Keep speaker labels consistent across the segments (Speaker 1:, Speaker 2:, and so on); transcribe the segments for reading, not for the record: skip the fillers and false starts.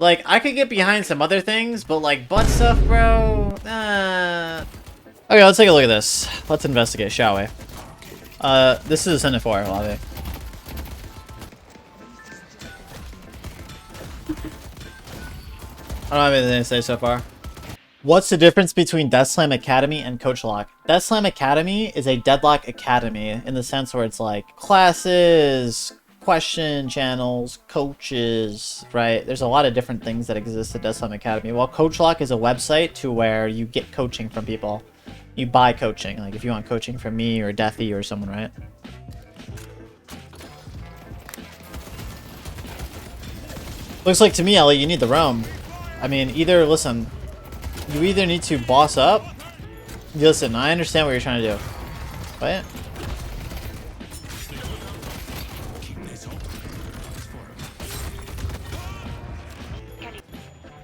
Speaker 1: Like, I could get behind some other things, but like butt stuff, bro. Okay, let's take a look at this. Let's investigate, shall we? This is a Senate 4 lobby. I don't have anything to say so far. What's the difference between Deathslam Academy and Coach Lock? Deathslam Academy is a Deadlock Academy in the sense where it's like classes, question channels, coaches, right? There's a lot of different things that exist at Deathslam Academy. While Coach Lock is a website to where you get coaching from people. You buy coaching, like if you want coaching from me or Deathy or someone, right? Looks like to me, Ellie, you need the roam. I mean, either, listen, you either need to boss up. Listen, I understand what you're trying to do. What?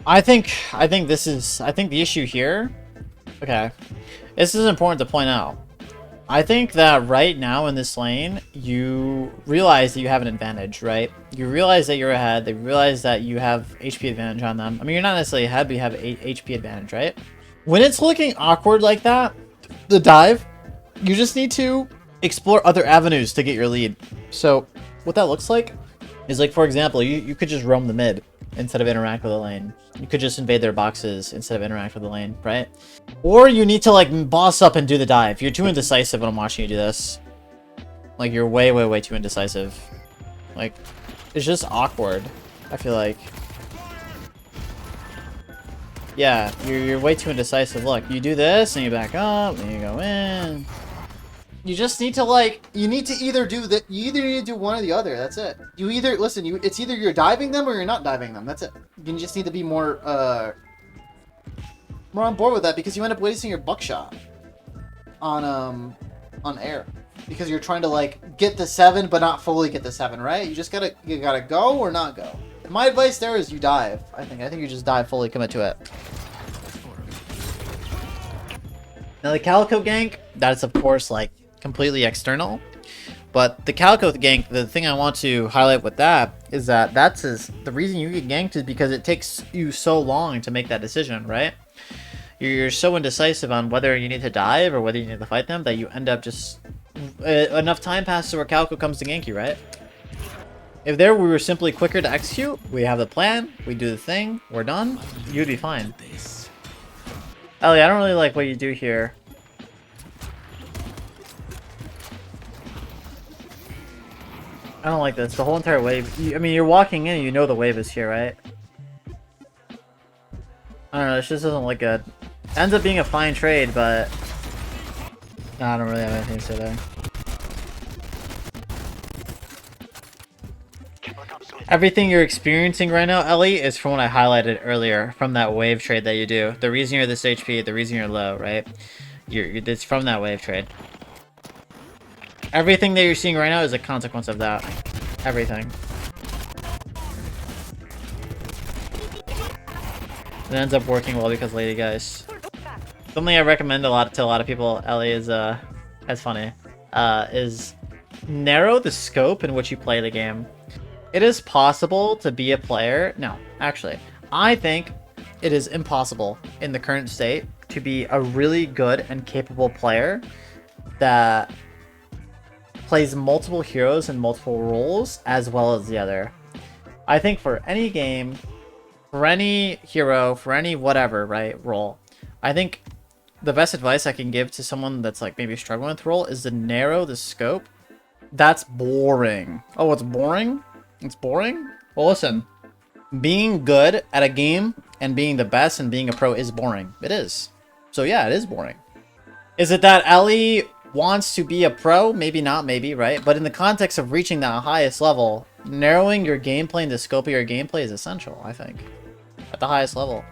Speaker 1: I think the issue here, okay, this is important to point out. I think that right now in this lane, you realize that you have an advantage, right? You realize that you're ahead. They realize that you have HP advantage on them. I mean, you're not necessarily ahead, but you have HP advantage, right? When it's looking awkward like that, the dive, you just need to explore other avenues to get your lead. So what that looks like is, like, for example, you could just roam the mid instead of interact with the lane. You could just invade their boxes instead of interact with the lane, right? Or you need to, like, boss up and do the dive. You're too indecisive when I'm watching you do this. Like, you're way, way, way too indecisive. Like, it's just awkward, I feel like. Yeah, you're way too indecisive. Look, you do this, and you back up, and you go in. You just need to, like, you need to either do that. You either need to do one or the other. That's it. You either, listen, it's either you're diving them or you're not diving them. That's it. You just need to be more on board with that, because you end up wasting your buckshot on air because you're trying to, like, get the 7 but not fully get the 7, right? You gotta go or not go. My advice there is you dive. I think you just dive fully, commit to it. Now the Calico gank, that's of course like completely external, but the Calico gank, the thing I want to highlight with that is that the reason you get ganked is because it takes you so long to make that decision, right? You're so indecisive on whether you need to dive or whether you need to fight them that you end up just enough time passes where Calico comes to gank you, right? If we were simply quicker to execute, we have the plan, we do the thing, we're done, you'd be fine. Ellie, I don't really like what you do here. I don't like this. The whole entire wave. I mean, you're walking in and you know the wave is here, right? I don't know, this just doesn't look good. Ends up being a fine trade, but no, I don't really have anything to say there. Everything you're experiencing right now, Ellie, is from what I highlighted earlier, from that wave trade that you do. The reason you're this HP, the reason you're low, right? It's from that wave trade. Everything that you're seeing right now is a consequence of that. Everything. It ends up working well because lady guys. Something I recommend to a lot of people, Ellie, is that's funny. Is narrow the scope in which you play the game. It is possible to be a player. No, actually, I think it is impossible in the current state to be a really good and capable player that plays multiple heroes and multiple roles as well as the other. I think for any game, for any hero, for any whatever, right, role, I think the best advice I can give to someone that's like maybe struggling with role is to narrow the scope. That's boring. Oh, it's boring? It's boring? Well, listen, being good at a game and being the best and being a pro is boring. It is. So yeah, it is boring. Is it that Ellie wants to be a pro? Maybe not, maybe, right? But in the context of reaching that highest level, narrowing your gameplay and the scope of your gameplay is essential, I think. At the highest level.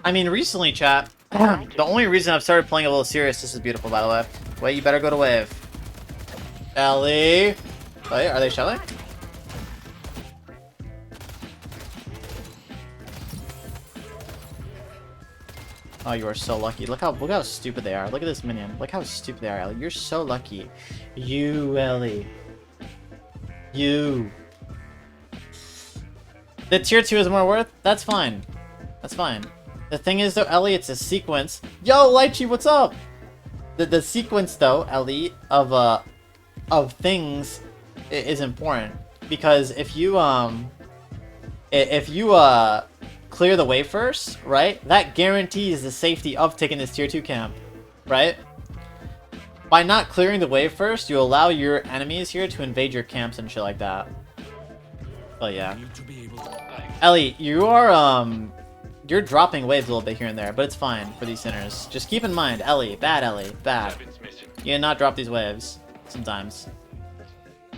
Speaker 1: I mean, recently, chat, the only reason I've started playing a little serious, this is beautiful, by the way. Wait, you better go to wave. Ellie. Wait, are they shelling? Oh, you are so lucky. Look how stupid they are. Look at this minion. Look how stupid they are, Ellie. You're so lucky. You, Ellie. You. The tier 2 is more worth? That's fine. That's fine. The thing is though, Ellie, it's a sequence. Yo, Lychee, what's up? The sequence though, Ellie, of things is important. Because if you clear the way first, right? That guarantees the safety of taking this tier 2 camp, right? By not clearing the way first, you allow your enemies here to invade your camps and shit like that. But yeah. Ellie, you're dropping waves a little bit here and there, but it's fine for these sinners. Just keep in mind, Ellie, bad. You did not drop these waves sometimes.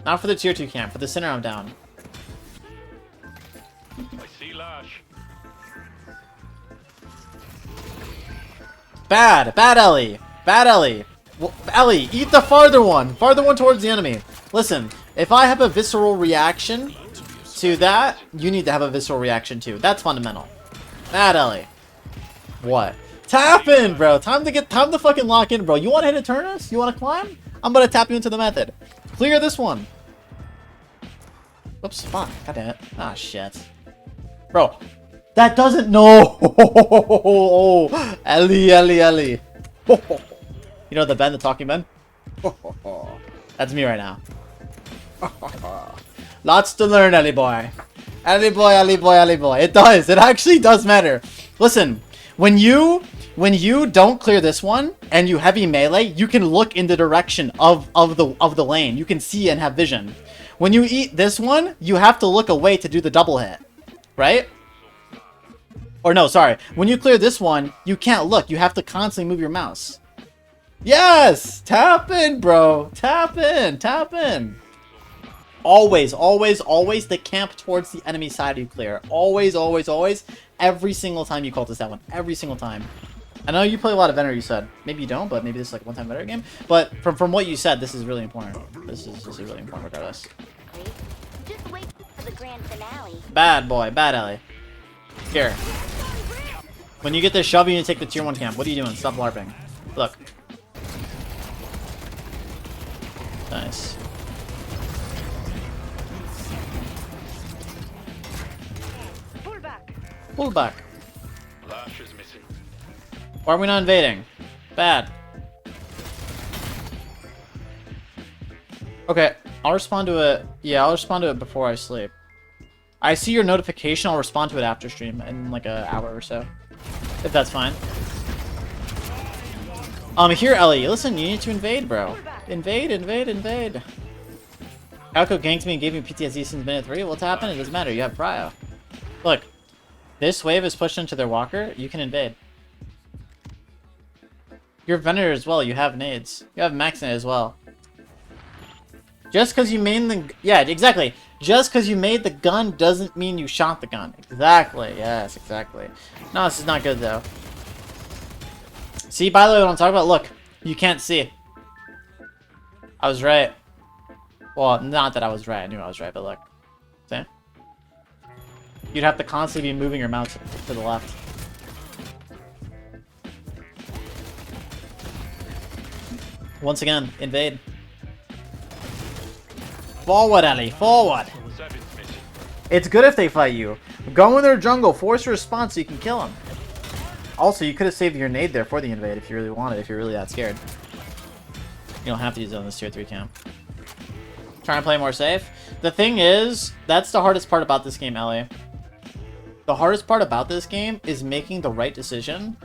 Speaker 1: Not for the tier 2 camp, for the sinner I'm down.
Speaker 2: I see Lash.
Speaker 1: Bad Ellie. Bad Ellie. Well, Ellie, eat the farther one towards the enemy. Listen, if I have a visceral reaction to that, you need to have a visceral reaction too. That's fundamental. Bad Ellie. What? Tap in, bro. Time to fucking lock in, bro. You want to hit a Turnus? You want to climb? I'm gonna tap you into the method. Clear this one. Oops, fuck. God damn it. Ah, shit. Bro, that doesn't... No! Ellie. You know the Ben, the talking Ben? That's me right now. Lots to learn, Ellie boy. Ellie boy. It does. It actually does matter. Listen, when you don't clear this one and you heavy melee, you can look in the direction of the lane. You can see and have vision. When you eat this one, you have to look away to do the double hit, right? Or no, sorry. When you clear this one, you can't look. You have to constantly move your mouse. Yes! Tap in, bro. Tap in. Always the camp towards the enemy side you clear. Always. Every single time you cultist that one. Every single time. I know you play a lot of Venator, you said. Maybe you don't, but maybe this is like a one-time Venator game. But from what you said, this is really important. This is really important regardless.
Speaker 3: Just wait for the grand finale.
Speaker 1: Bad boy. Bad Ellie. Here. When you get this shove, you need to take the tier 1 camp. What are you doing? Stop LARPing. Look. Nice. Pull back.
Speaker 2: Lash is missing.
Speaker 1: Why are we not invading? Bad. Okay, I'll respond to it. Yeah, I'll respond to it before I sleep. I see your notification. I'll respond to it after stream in like an hour or so, if that's fine. Here, Ellie. Listen, you need to invade, bro. Invade. Alco ganked me and gave me PTSD since minute 3. What's happened? It doesn't matter. You have Prio. Look, this wave is pushed into their walker. You can invade. You're Venator as well. You have nades. You have max nade as well. Just because you made the... Yeah, exactly. Just because you made the gun doesn't mean you shot the gun. Exactly. Yes, exactly. No, this is not good, though. See, by the way, what I'm talking about? Look, you can't see. I was right. Well, not that I was right. I knew I was right, but look. See? You'd have to constantly be moving your mouse to the left. Once again, invade. Forward, Ellie, forward! It's good if they fight you. Go in their jungle, force a response so you can kill them. Also, you could have saved your nade there for the invade if you really wanted, if you're really that scared. You don't have to use it on this tier 3 camp. Trying to play more safe. The thing is, that's the hardest part about this game, Ellie. The hardest part about this game is making the right decision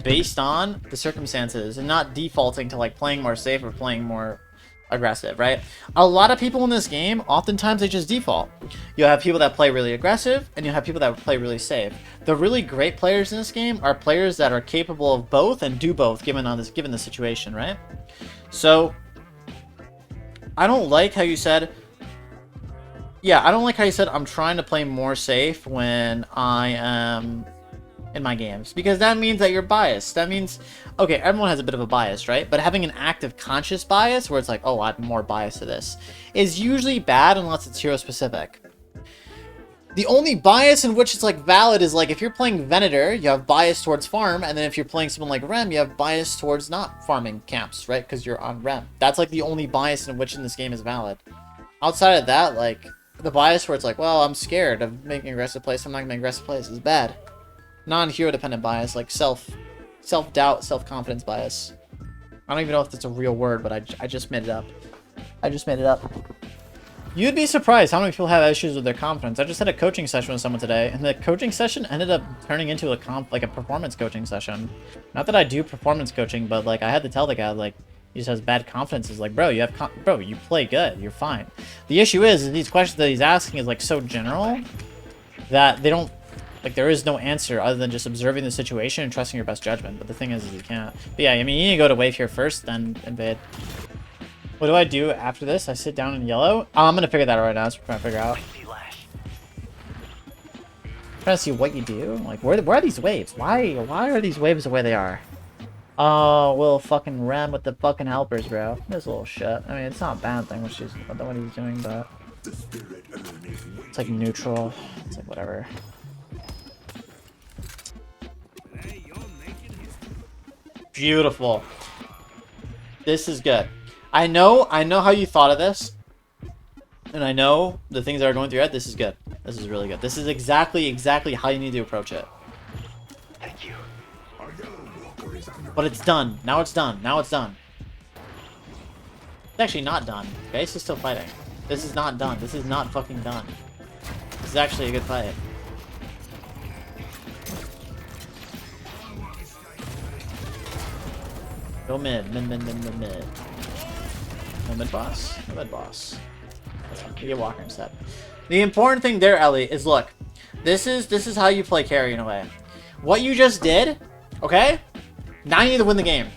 Speaker 1: based on the circumstances and not defaulting to like playing more safe or playing more aggressive, right? A lot of people in this game, oftentimes they just default. You have people that play really aggressive and you have people that play really safe. The really great players in this game are players that are capable of both and do both given the situation, right? So I don't like how you said... Yeah, I don't like how you said I'm trying to play more safe when I am in my games. Because that means that you're biased. That means, okay, everyone has a bit of a bias, right? But having an active conscious bias where it's like, oh, I'm more biased to this, is usually bad unless it's hero specific. The only bias in which it's like valid is like if you're playing Venator, you have bias towards farm, and then if you're playing someone like Rem, you have bias towards not farming camps, right? Because you're on Rem. That's like the only bias in which in this game is valid. Outside of that, like, the bias where it's like, well, I'm scared of making aggressive plays, so I'm not gonna make aggressive plays is bad. Non-hero dependent bias, like self-doubt, self-confidence bias. I don't even know if that's a real word, but I just made it up. I just made it up. You'd be surprised how many people have issues with their confidence. I just had a coaching session with someone today, and the coaching session ended up turning into a performance coaching session. Not that I do performance coaching, but like I had to tell the guy like he just has bad confidence. It's like, bro, you play good, you're fine. The issue is these questions that he's asking is like so general that they don't like there is no answer other than just observing the situation and trusting your best judgment. But the thing is you can't. But yeah, I mean you need to go to wave here first, then invade. What do I do after this? I sit down in yellow? Oh, I'm gonna figure that out right now. That's what I'm trying to figure out. I'm trying to see what you do. Like, where are these waves? Why are these waves the way they are? Oh, we'll fucking ram with the fucking helpers, bro. This little shit. I mean, it's not a bad thing what he's doing, but it's like neutral. It's like whatever. Beautiful. This is good. I know how you thought of this, and I know the things that are going through your head. This is good. This is really good. This is exactly how you need to approach it.
Speaker 2: Thank you.
Speaker 1: But it's done. Now it's done. Now it's done. It's actually not done. Base is still fighting. This is not done. This is not fucking done. This is actually a good fight. Go mid. Mid. No mid boss. No mid boss. You get Walker instead. The important thing there, Ellie, is look. This is how you play carry in a way. What you just did, okay? Now you need to win the game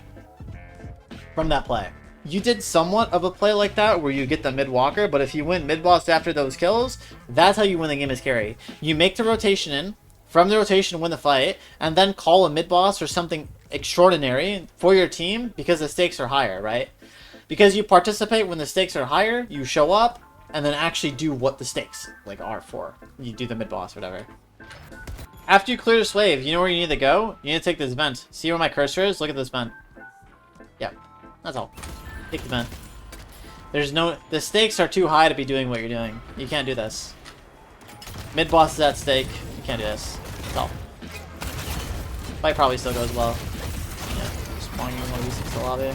Speaker 1: from that play. You did somewhat of a play like that where you get the mid walker, but if you win mid boss after those kills, that's how you win the game as carry. You make the rotation in, from the rotation win the fight, and then call a mid boss or something extraordinary for your team because the stakes are higher, right? Because you participate when the stakes are higher, you show up, and then actually do what the stakes like are for. You do the mid boss, whatever. After you clear this wave, you know where you need to go? You need to take this vent. See where my cursor is? Look at this vent. Yep, that's all. Take the vent. The stakes are too high to be doing what you're doing. You can't do this. Mid boss is at stake. You can't do this. That's all. Fight probably still goes well. Yeah, spawning in one of these into the lobby.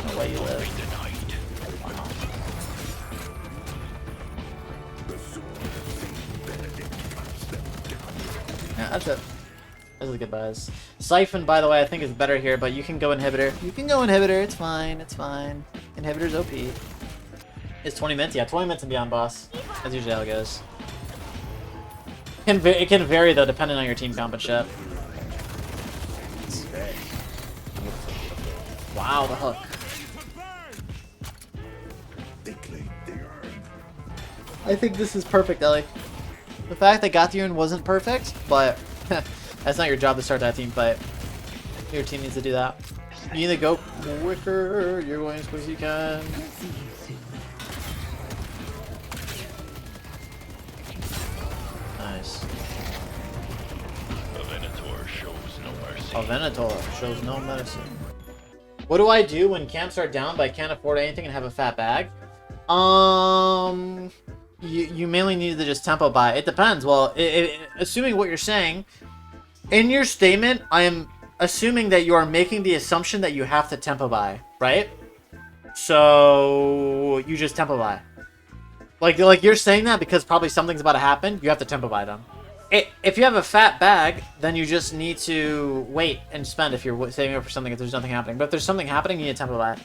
Speaker 1: No way you live. Wow. Yeah, that's it. This is goodbyes. Siphon, by the way, I think is better here, but you can go inhibitor. You can go inhibitor. It's fine. It's fine. Inhibitor's OP. It's 20 minutes? Yeah, 20 minutes and beyond, boss. That's usually how it goes. It can vary, though, depending on your team comp and shit. Wow, the hook. I think this is perfect, Ellie. The fact that Gathurn wasn't perfect, but that's not your job to start that team fight. Your team needs to do that. You need to go quicker. You're going as quick as you can. Nice.
Speaker 2: A Venator shows no mercy.
Speaker 1: A Venator shows no mercy. What do I do when camps are down but I can't afford anything and have a fat bag? You mainly need to just tempo buy. It depends. Well, assuming what you're saying, in your statement, I am assuming that you are making the assumption that you have to tempo buy, right? So you just tempo buy. Like you're saying that because probably something's about to happen. You have to tempo buy them. If you have a fat bag, then you just need to wait and spend if you're saving up for something if there's nothing happening. But if there's something happening, you need to tempo buy.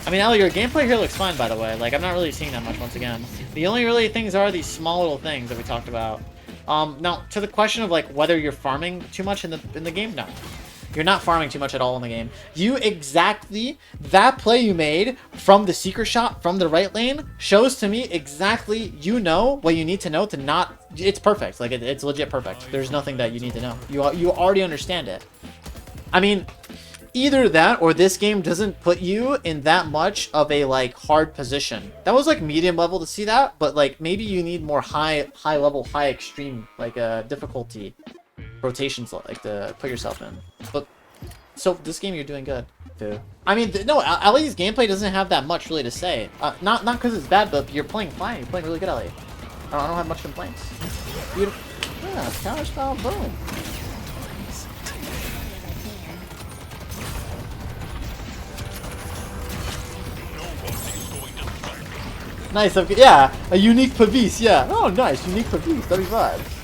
Speaker 1: I mean, Ellie, your gameplay here looks fine, by the way. Like, I'm not really seeing that much once again. The only really things are these small little things that we talked about. Now, to the question of, like, whether you're farming too much in the game, no. You're not farming too much at all in the game. That play you made from the secret shot from the right lane shows to me exactly you know what you need to know to not... It's perfect. Like, it's legit perfect. There's nothing that you need to know. You already understand it. I mean, either that or this game doesn't put you in that much of a, like, hard position. That was, like, medium level to see that, but, like, maybe you need more high level, high extreme, like, difficulty rotations, like, to put yourself in. But So this game you're doing good, too. I mean, no, Ellie's gameplay doesn't have that much really to say. Not because it's bad, but you're playing fine. You're playing really good, Ellie. I don't have much complaints. Beautiful. Yeah, counter style, boom. Nice, yeah, a unique Pavis, yeah. Oh, nice, unique Pavis, 35.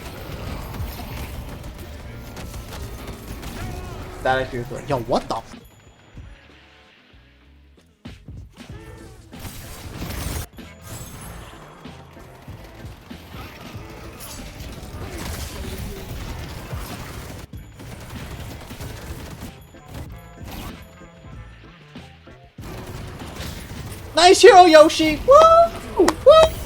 Speaker 1: That actually was like, yo, what the? Nice hero, Yoshi! Woo!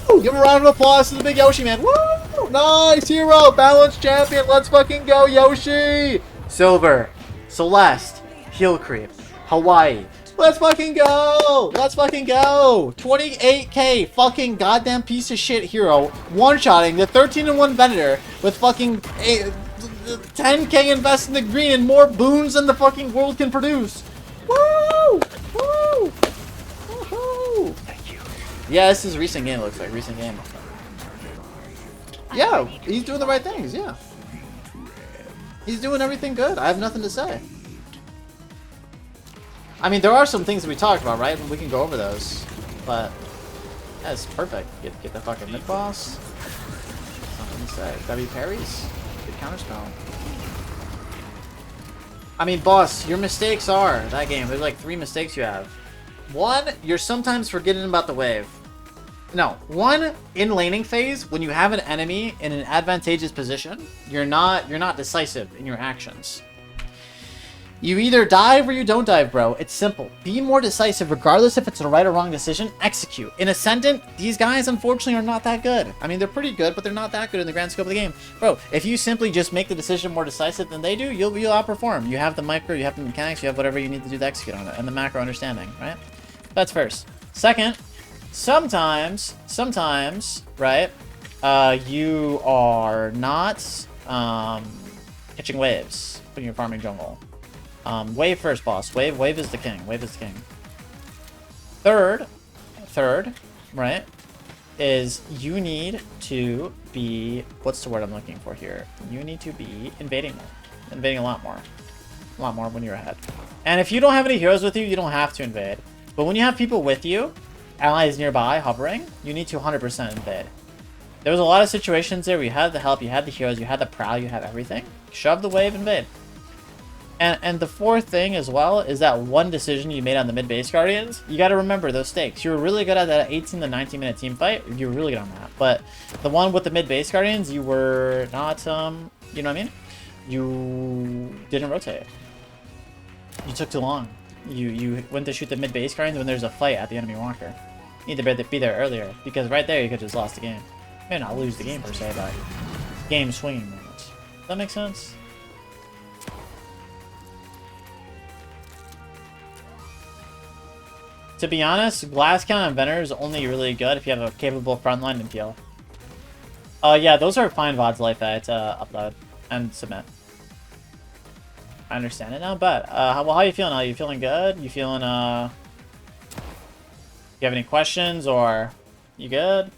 Speaker 1: Woo! Give a round of applause to the big Yoshi, man. Woo! Nice hero! Balance champion! Let's fucking go, Yoshi! Silver. Celeste. Heal Creep. Hawaii. Let's fucking go! Let's fucking go! 28k fucking goddamn piece of shit hero one-shotting the 13-1 Venator with fucking 10k invest in the green and more boons than the fucking world can produce. Woo! Woo!
Speaker 2: Thank you.
Speaker 1: Yeah, this is recent game, looks like. Recent game. Yeah, he's doing the right things, yeah. He's doing everything good. I have nothing to say. I mean, there are some things that we talked about, right? We can go over those. But, that's perfect. Get the fucking mid-boss. Something to say. W parries. Good counterspell. I mean, boss, your mistakes are, that game, there's like 3 mistakes you have. One, you're sometimes forgetting about the wave. No, one, in laning phase, when you have an enemy in an advantageous position, you're not decisive in your actions. You either dive or you don't dive, bro. It's simple. Be more decisive, regardless if it's the right or wrong decision. Execute. In Ascendant, these guys, unfortunately, are not that good. I mean, they're pretty good, but they're not that good in the grand scope of the game. Bro, if you simply just make the decision more decisive than they do, you'll outperform. You have the micro, you have the mechanics, you have whatever you need to do to execute on it, and the macro understanding, right? That's first. Second, sometimes, right, you are not catching waves when you're farming jungle. Wave first, boss. Wave is the king. Wave is the king. Third, right, is you need to be, what's the word I'm looking for here? You need to be invading more. Invading a lot more when you're ahead. And if you don't have any heroes with you, you don't have to invade. But when you have people with you, allies nearby hovering, you need to 100% invade. There was a lot of situations there where you had the help, you had the heroes, you had the prow, you had everything. Shove the wave, invade. And the fourth thing as well is that one decision you made on the mid-base Guardians, you got to remember those stakes. You were really good at that 18 to 19 minute team fight. You were really good on that. But the one with the mid-base Guardians, you were not, you know what I mean? You didn't rotate. You took too long. You went to shoot the mid-base Guardians when there's a fight at the enemy walker. You need to be there earlier, because right there you could have just lost the game. Maybe not lose the game per se, but game swinging moments. Does that make sense? To be honest, Glass Count and Venator is only really good if you have a capable frontline and peel. Yeah, those are fine VODs like that to upload and submit. I understand it now, but how are you feeling? Are you feeling good? You feeling you have any questions or you good?